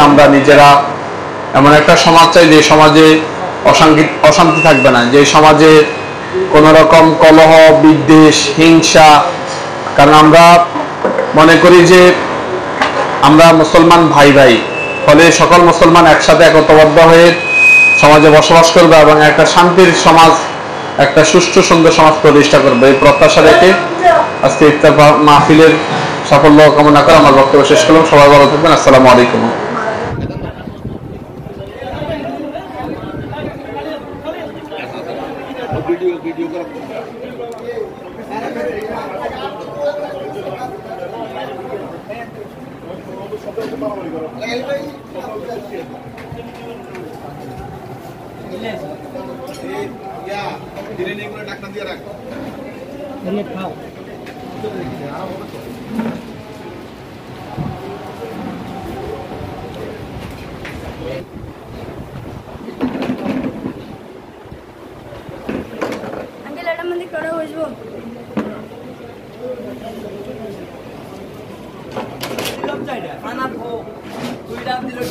আমরা নিজেরা এমন একটা সমাজ চাই যে সমাজে অশান্তি থাকবে না, যে সমাজে কোনো রকম কলহ, বিদ্বেষ, হিংসা। কারণ আমরা মনে করি যে আমরা মুসলমান ভাই ভাই, ফলে সকল মুসলমান একসাথে একতাবদ্ধ হয়ে সমাজে বসবাস করবে এবং একটা শান্তির সমাজ, একটা সুষ্ঠু সুন্দর সমাজ প্রতিষ্ঠা করবে। এই প্রত্যাশা রেখে আজকে ইফতার মাহফিলের সাফল্য কামনা করে আমার বক্তব্য শেষ করলাম। সবাই ভালো থাকবেন। আসসালামু আলাইকুম। করা হইব খানা দুইটা দিলে